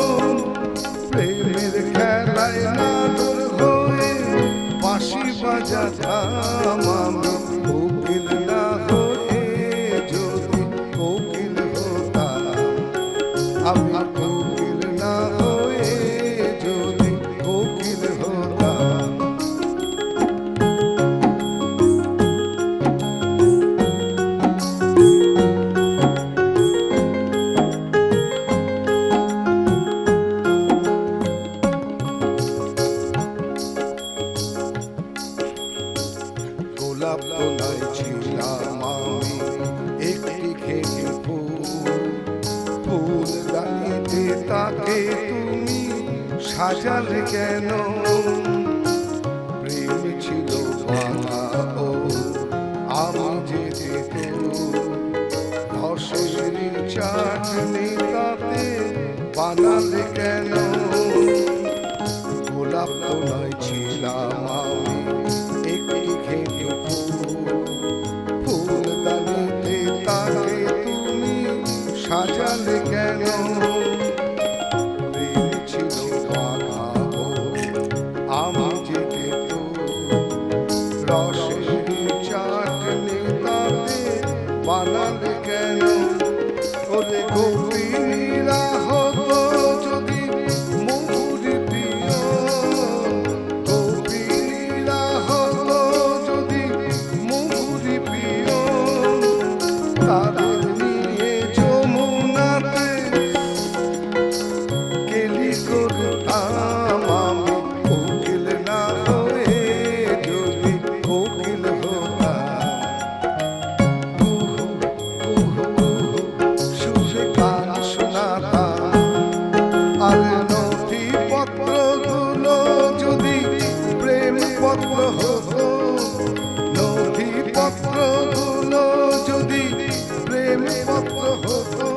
তাকে তুমি সাজালে কেন? প্রেম ছিল বাধা ও আমি যেতে রসের চাটনি তাতে বানালে কেন? গোলাপ তোলায় ছিলাম আমি একটি ঘেঁটে ফুলদানিতে তাকে তুমি সাজালে কেন? প্রেম ছিল বাধা ও আমি যেতে রসের চাটনি তাতে বানালে কেন? ওরে গোপিনীরা হতো যদি মোহরি প্রিয়, গোপিনীরা হতো যদি মোহরি প্রিয়, তাদের নিয়ে যমুনাতে কেলি করতাম আমি কোকিল না হয়ে যদি কোকিল হতাম। সুরে গান শোনাতাম আর নথিপত্র গুলো যদি প্রেম পত্র হতো, নথিপত্র গুলো যদি প্রেম পত্র হতো,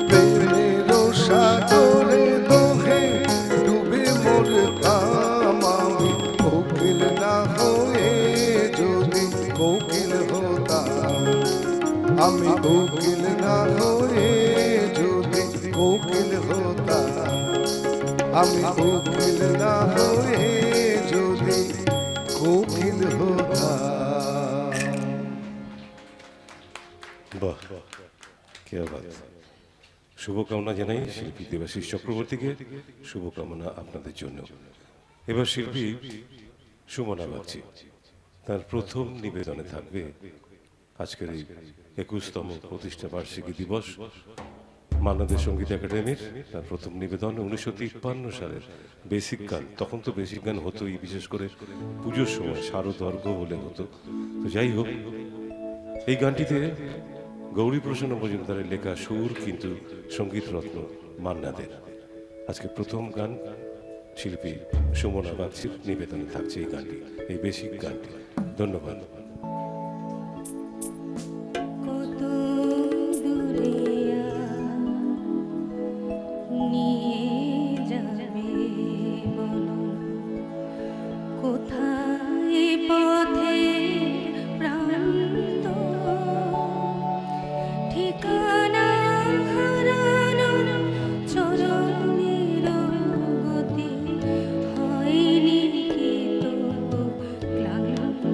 প্রেমের সাগরে দোহে ডুবে মরতাম আমি কোকিল না হয়ে যদি কোকিল হতাম। আমি কোকিল না হয়ে যদি কোকিল হতাম, আমি কোকিল না হয়ে যদি কোকিল হতাম। বাহ, কে বাত! শুভকামনা জানাই শিল্পী দেবাশিস চক্রবর্তীকে, শুভকামনা আপনাদের জন্য। এবার শিল্পী সুমনা বাগচি, তার প্রথম নিবেদনে থাকবে আজকের এই 21তম প্রতিষ্ঠা বার্ষিকী দিবস মান্না দে সঙ্গীত একাডেমির। তার প্রথম নিবেদন 1953 সালের বেসিক গান। তখন তো বেসিক গান হতোই, বিশেষ করে পুজোর সময় শারদর্ঘ বলে হতো। তো যাই হোক, এই গানটিতে গৌরী প্রসন্ন মজুমদারের লেখা সুর, কিন্তু সঙ্গীত রত্ন মান্না দের। আজকে প্রথম গান শিল্পী সুমনা বাগচির নিবেদনে থাকছে এই গানটি, এই বেসিক গানটি। ধন্যবাদ। কত দূরে নিয়ে যাবে বলো, কোথায় পথে প্রান্ত, ঠিকানা হারানো চরণের গতি, হয়নি কি তবু ক্লান্ত।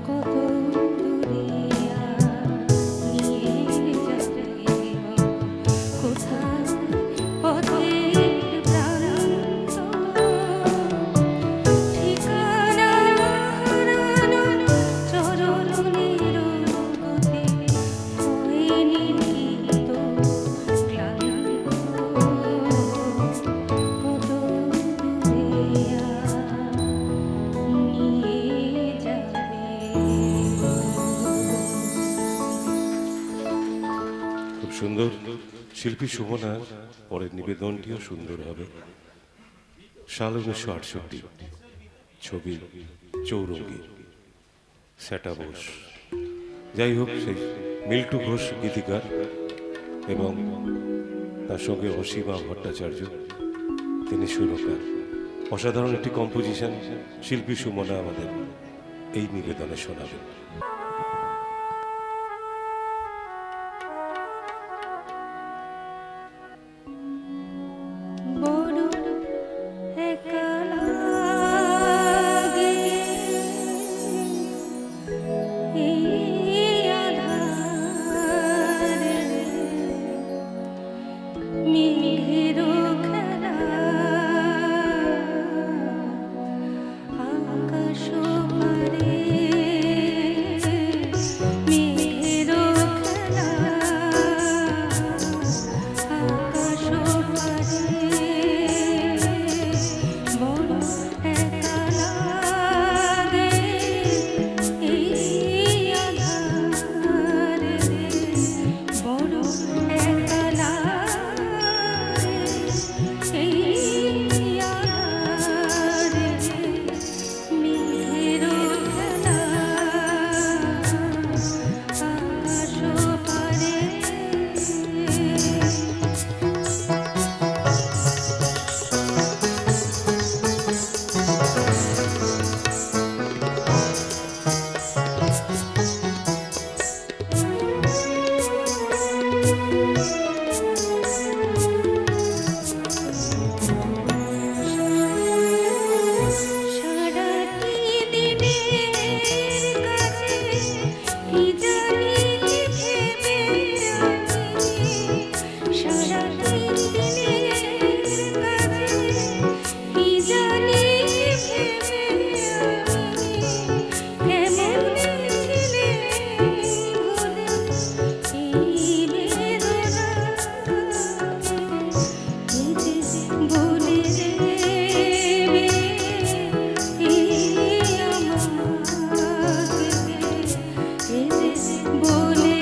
কত দূরিয়া নিয়ে যাবে কোথায় পথের প্রান্ত ঠিকানা হারানো চরণের গতি হয়নি তো ক্লান্ত কত দূরিয়া নিয়ে যাবে খুব সুন্দর শিল্পী সুমনার পরের নিবেদনটিও সুন্দর হবে। সাল 1968, ছবি চৌরঙ্গি, সেটা বোস। যাই হোক, সেই মিল্টু ঘোষ গীতিকার এবং তার সঙ্গে অসীমা ভট্টাচার্য, তিনি সুরকার। অসাধারণ একটি কম্পোজিশন শিল্পী সুমনা আমাদের এই নিবেদনে শোনাবেন। বড় একা লাগে এই আঁধারে মেঘের খেলা আকাশ পারে মেঘের খেলা আকাশ পারে বড় একা লাগে এই আঁধারে বড় একা লাগে এই আঁধারে মেঘের খেলা আকাশ পারে সারাটি দিনের কাছে কি জানি কি ভেবে রাখি সারাটি দিনের কাছে কি জানি কি ভেবে রাখি কেমন ছিলে ভুলে এই বেদনা বলে দেবে বলে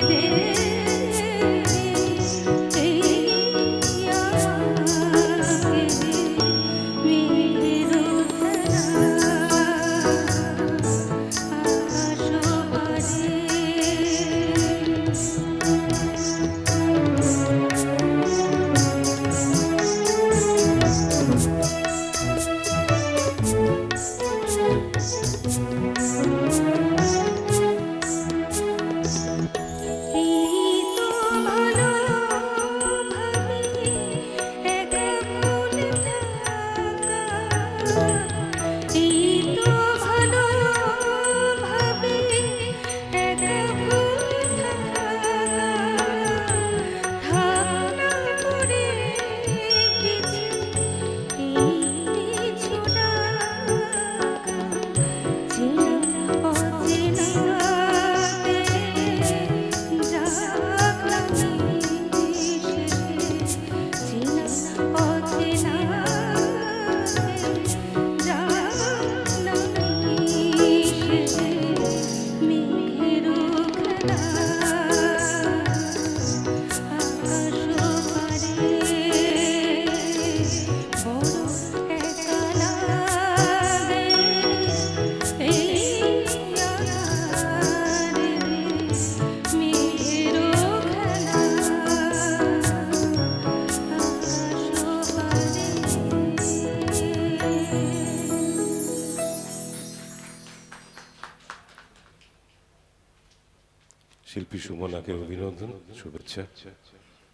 এই তো ভালো ভাবি একা ভুলে থাকা এই তো ভালো ভাবি একা ভুলে থাকা থাকনা পড়ে কিছু এই কিছু ডাকা চেনা অচেনা শিল্পী সুমনাকে অভিনন্দন, শুভেচ্ছা।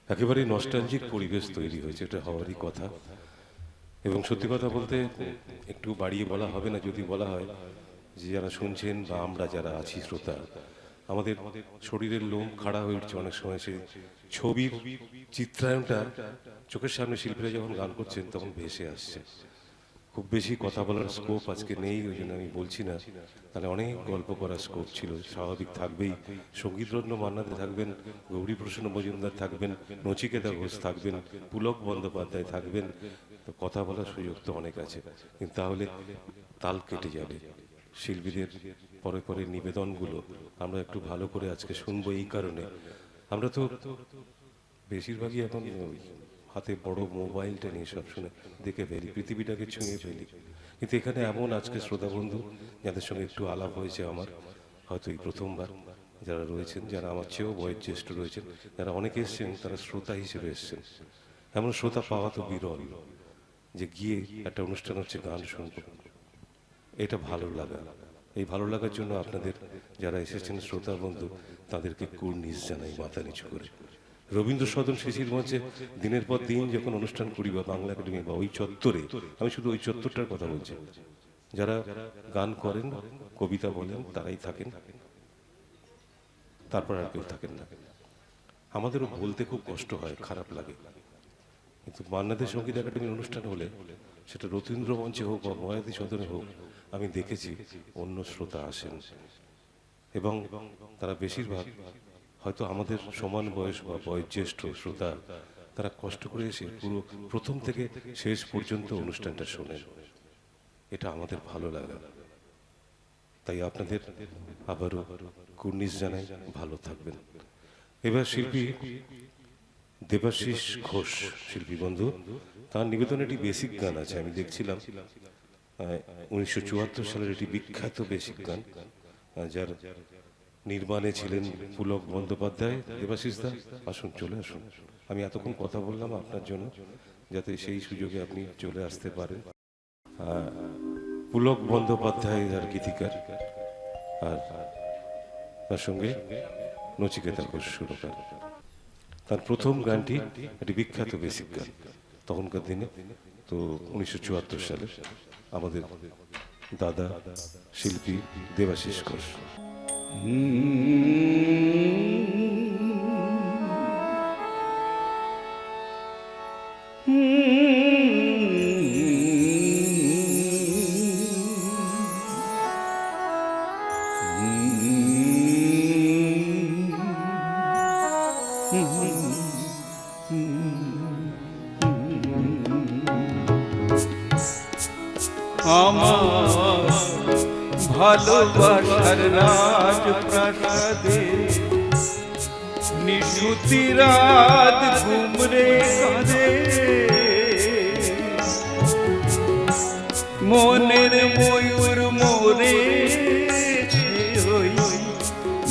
একেবারে নস্টালজিক পরিবেশ তৈরি হয়েছে, এটা হওয়ারই কথা। এবং সত্যি কথা বলতে একটু বাড়িয়ে বলা হবে না, যদি বলা হয় যে যারা শুনছেন বা আমরা যারা আছি শ্রোতা, আমাদের শরীরের লোম খাড়া হয়ে উঠছে অনেক সময়। সেই ছবির চিত্রায়নটা চোখের সামনে শিল্পীরা যখন গান করছেন তখন ভেসে আসছে। খুব বেশি কথা বলার স্কোপ আজকে নেই, ওই জন্য আমি বলছি না। তাহলে অনেক গল্প করার স্কোপ ছিল, স্বাভাবিক থাকবেই। সঙ্গীতরত্ন মান্নাতে থাকবেন, গৌরীপ্রসন্ন মজুমদার থাকবেন, নচিকেতা ঘোষ থাকবেন, পুলক বন্দ্যোপাধ্যায় থাকবেন। তো কথা বলার সুযোগ তো অনেক আছে, কিন্তু তাহলে তাল কেটে যাবে। শিল্পীদের পরে পরে নিবেদনগুলো আমরা একটু ভালো করে আজকে শুনবো। এই কারণে আমরা তো বেশিরভাগই এখন হাতে বড় মোবাইলটা নিয়ে সব শুনে দেখে ফেলি, পৃথিবীটাকে ছুঁয়ে ফেলি। কিন্তু এখানে এমন আজকে শ্রোতা বন্ধু যাদের সঙ্গে একটু আলাপ হয়েছে আমার, হয়তো এই প্রথমবার যারা রয়েছেন, যারা আমার চেয়েও বয়োজ্যেষ্ঠ রয়েছেন, যারা অনেকে এসছেন, তারা শ্রোতা হিসেবে এসছেন। এমন শ্রোতা পাওয়া তো বিরল, যে গিয়ে একটা অনুষ্ঠান হচ্ছে গান শুনবো, এটা ভালো লাগা। এই ভালো লাগার জন্য আপনাদের যারা এসেছেন শ্রোতা বন্ধু, তাদেরকে কুর্নিশ জানাই মাথা নিচু করে। রবীন্দ্র সদন শিশির মঞ্চে দিনের পর দিন যখন অনুষ্ঠান করি, বা বাংলা একাডেমি বা ওই চত্বরে, আমি শুধু ওই চত্বরটার কথা বলছি, যারা গান করেন, কবিতা বলেন, তারাই থাকেন, তারপর আর কেউ থাকেন না। আমাদেরও বলতে খুব কষ্ট হয়, খারাপ লাগে। কিন্তু মান্নাদের সঙ্গীত একাডেমির অনুষ্ঠান হলে, সেটা রবীন্দ্র মঞ্চে হোক বা ময়াদি সদনে হোক, আমি দেখেছি অন্য শ্রোতা আসেন, এবং তারা বেশিরভাগ হয়তো আমাদের সমান বয়স বা বয়োজ্যেষ্ঠ শ্রোতা। তারা কষ্ট করে এসে পুরো প্রথম থেকে শেষ পর্যন্ত অনুষ্ঠানটা শোনেন। এটা আমাদের ভালো লাগে। তাই আপনাদের আবারও কুর্নিশ জানাই, ভালো থাকবেন। এবার শিল্পী দেবাশিস ঘোষ, শিল্পী বন্ধু, তার নিবেদনে একটি বেসিক গান আছে। আমি দেখছিলাম 1974 সালের একটি বিখ্যাত বেসিক গান, যার নির্মাণে ছিলেন পুলক বন্দ্যোপাধ্যায়। দেবাশিস দা, আসুন, চলে আসুন। আমি এতক্ষণ কথা বললাম আপনার জন্য, যাতে সেই সুযোগে আপনি চলে আসতে পারেন। পুলক বন্দ্যোপাধ্যায় যার গীতিকার, আর তার সঙ্গে নচিকেতা ঘোষ সুরকার। তার প্রথম গানটি একটি বিখ্যাত বেসিক গান তখনকার দিনে, তো 1974 সালে আমাদের দাদা শিল্পী দেবাশিস ঘোষ। আমার ভালোবাসার রাজপ্রাসাদে নিশুতি রাত ঘুমরে কাঁদে, মনের ময়ূর মরেছে ওই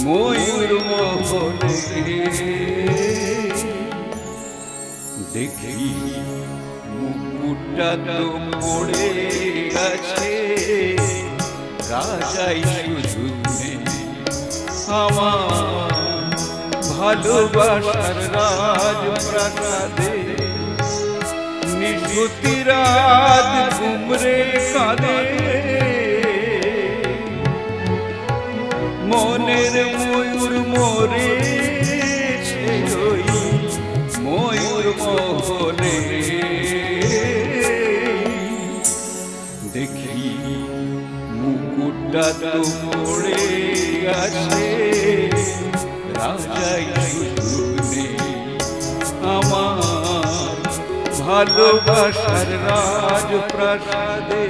ময়ূর মোহনে। দেখি মুকুটটা তো পড়ে গেছে, রাজাই শুধু নেই। আমার ভালোবাসার রাজপ্রাসাদে নিশুতি রাত ঘুমরে কাঁদে, মনের ময়ূর মরেছে ওই ময়ূর মোহনে। দেখি মুকুটটা তো পড়ে গেছে, রাজাই শুধু নেই। আমার ভালোবাসার রাজপ্রাসাদে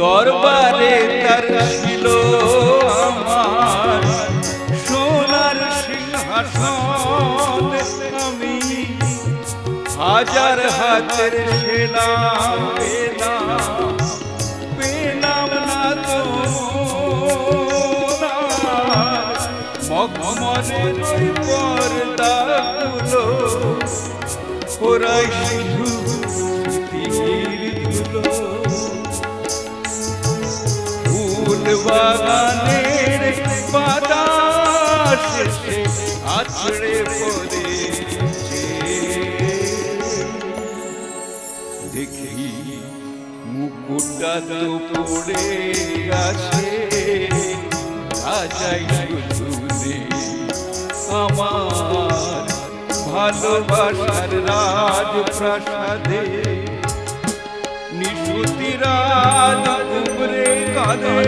দরবারে তার ছিল আমার সোনার সিংহাসন, আমি হাজার হাতের সেনা পেলাম না তো মখমলের ওই পর্দাগুলো ওরাই শুধু বাগানের বাতাস আছড়ে পড়েছে। দেখি মুকুটটা তো পড়ে আছে, রাজাই শুধু নেই আমার ভালোবাসার রাজপ্রাসাদে। নিশুতি রাত উপরে কাঁদে,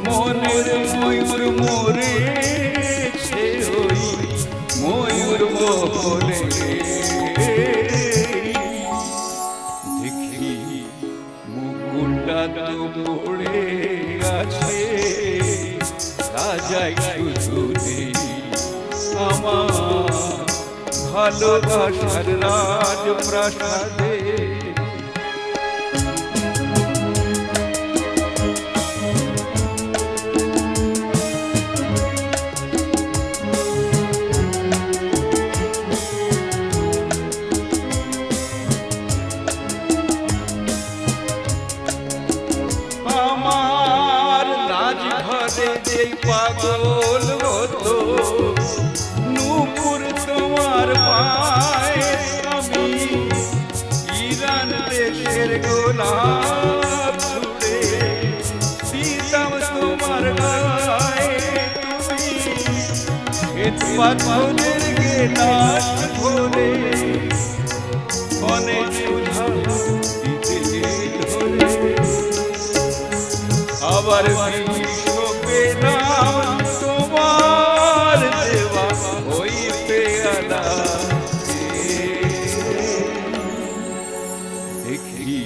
মনের ময়ূর মরেছে ওই ময়ূর মোহনে। দেখি মুকুটটা তো পড়ে আছে, রাজাই শুধু নেই আমার ভালোবাসার রাজপ্রাসাদে। আমার রাজঘরে যে পাগল হতো, নূপুর তোমার পায়ে আমি ইরান দেশের গোলাপ ছুড়ে দিতাম তোমার গায়ে। তুমি শ্বেত পাথরের গেলাস ধরে অনেক সুধা দিতে ধরে, আবার বিশ্ব পেলাম তোমার দেওয়া ওই পেয়ালা। দেখি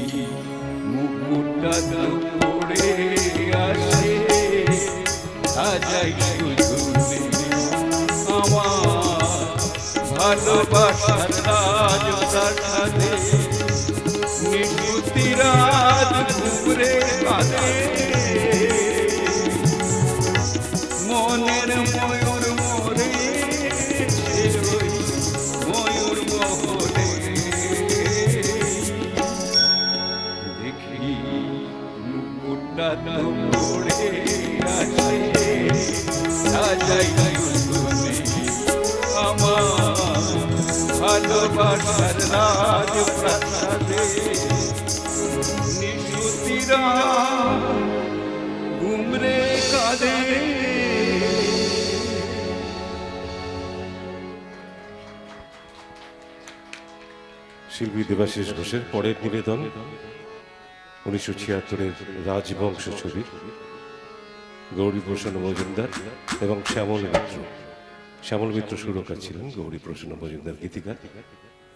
মুকুটটা তো পড়ে আসে, রাজাই শুধু নেই আমার ভালোবাসার রাজপ্রাসাদে। নিশুতি রাত ঘুরে কাঁদে, মনের ময়ূর মরেছে ওই ময়ূর মোহনে। দেখি মুকুটটা তো পড়ে আছে, রাজাই শুধু নেই আমার ভালোবাসার রাজপ্রাসাদে। নিশুতি রাত ঘুমরে কাঁদে। শিল্পী দেবাশিস ঘোষের পরের নিবেদন 1976-এর রাজবংশ ছবি, গৌরীপ্রসন্ন মজুমদার এবং শ্যামল মিত্র। শ্যামল মিত্র সুরকার ছিলেন, গৌরীপ্রসন্ন মজুমদার গীতিকার।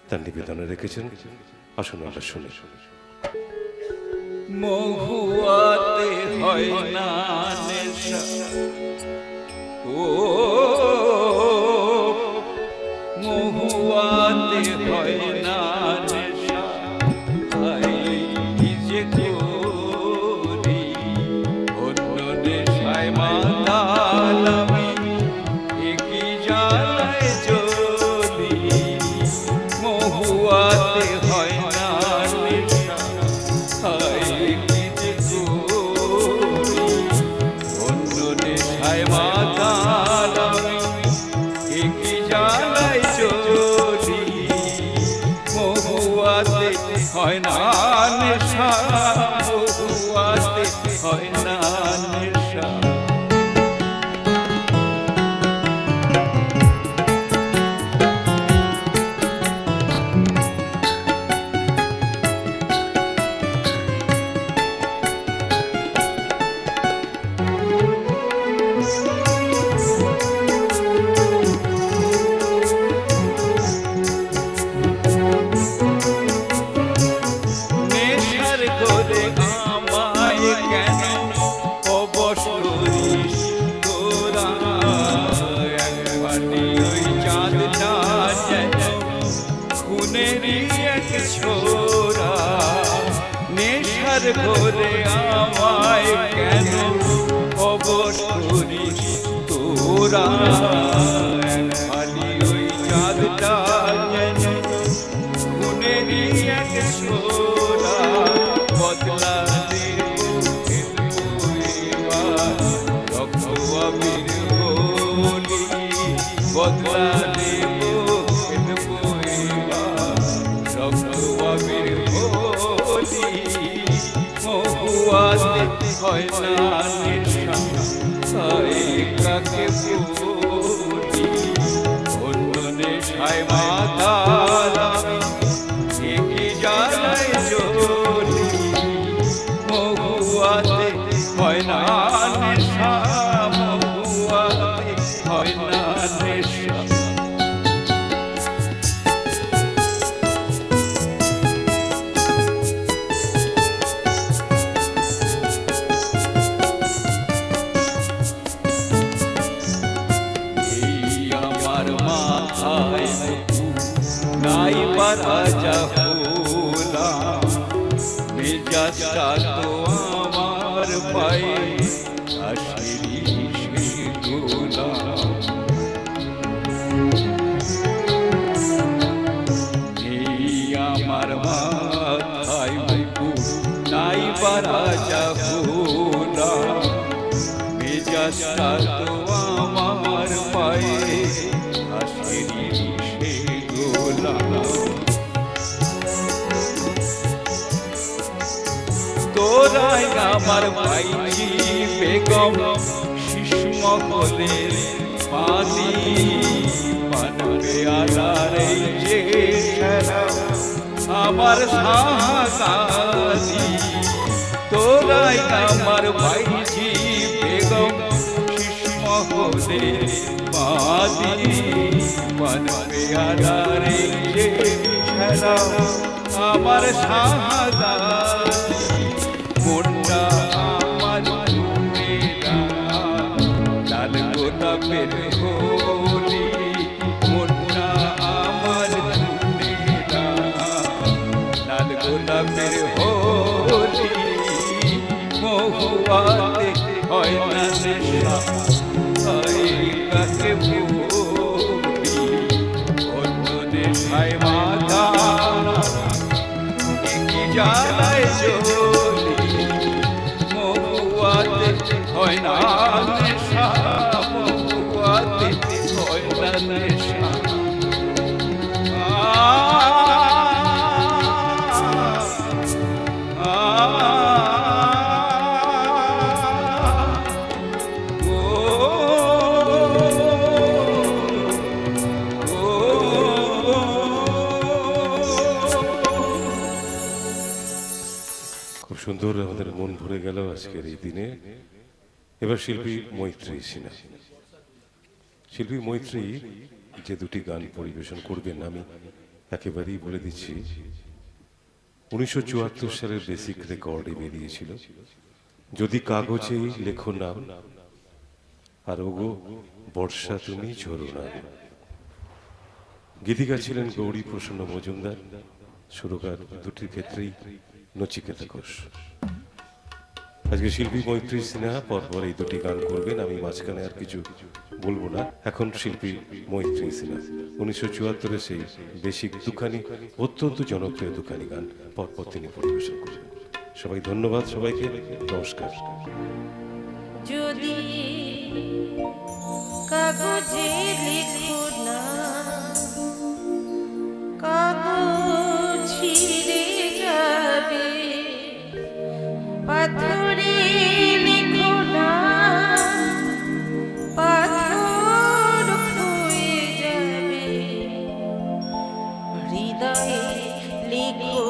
তার নিবেদনে রেখেছেন, আসুন আমরা শুনে। মহুয়াতে হয় না নেশা, ও মহুয়াতে হয় না নেশা, কি যে করি অন্য নেশায় মাতাল আমি, একই জ্বালায় জ্বলি। মহুয়াতে হয় না নেশা, কি যে করি অন্য নেশায় মাতাল আমি, একই জ্বালায় জ্বলি। মহুয়াতে হয় না নেশা, মহুয়াতে হয় না নেশা। নেশার করে আমায় কেন অবশ করিস তোরা, একবারই ওই চাঁদটা যেন খুনেরই এক ছোরা। নেশার করে আমায় কেন অবশ করিস তোরা, একবারই ওই চাঁদটা যেন খুনেরই এক ছোরা। বদলা দে হয় না নেশা, তাই কাকে বলি অন্য নেশায় মাতাল আমি, কি জানাই জলি মহুয়াতে হয় না নেশা, মহুয়াতে হয় না নেশা। নাই রাজা হলাম, মেজাজটা তো আমার পায়ে আশিরি গোলাম। এই আমার মাথায় মুকুট, নাই রাজা হলাম, মেজাজটা তো আমার পায়ে আশিরি তোরাই আমার ভাইজি বেগম শিশুমহলের পানি মানবে আদারে যে আমার সাহায্য। তোরাই আমার ভাইজি বেগম শিশুমহলের পানি মানবে আদারে যে আমার সাহায্য। মনটা আমার লাল গোলাপের হোলি, মনটা আমার লাল গোলাপের হোলি মহুয়াতে হয় না নেশা, তাই কাকে বলি অন্য নেশায় মাতাল কি জানাই জলি মহুয়াতে হয় না নেশা, মহুয়াতে হয় না নেশা। খুব সুন্দর, আমাদের মন ভরে গেল আজকের এই দিনে। এবার শিল্পী মৈত্রী সিনহা। শিল্পী মৈত্রী যে দুটি গান পরিবেশন করবেন আমি একেবারেই বলে দিচ্ছি। 1974 সালের বেসিক রেকর্ডে বেরিয়েছিল যদি কাগজেই লেখো নাম, আর ওগো বর্ষা তুমি ঝরো না। গীতিকা ছিলেন গৌরী প্রসন্ন মজুমদার, সুরকার দুটির ক্ষেত্রেই নচিকেতা ঘোষ। আজকে শিল্পী মৈত্রী সিনহা পরপর এই দুটি গান করবেন, আমি মাঝখানে আর কিছু বলবো না। এখন শিল্পী মৈত্রী সিনহা 1974-এর সেই বেসিক দুখানি অত্যন্ত জনপ্রিয় দুখানি গান পরপর তিনি পরিবেশন করবেন। সবাই ধন্যবাদ, সবাইকে নমস্কার। যদি কাগজে লিখো না, কাগজ ছিঁড়ে যাবে, পাথরে লিখো না, পাথর হয়ে যাবে, হৃদয়ে লিখো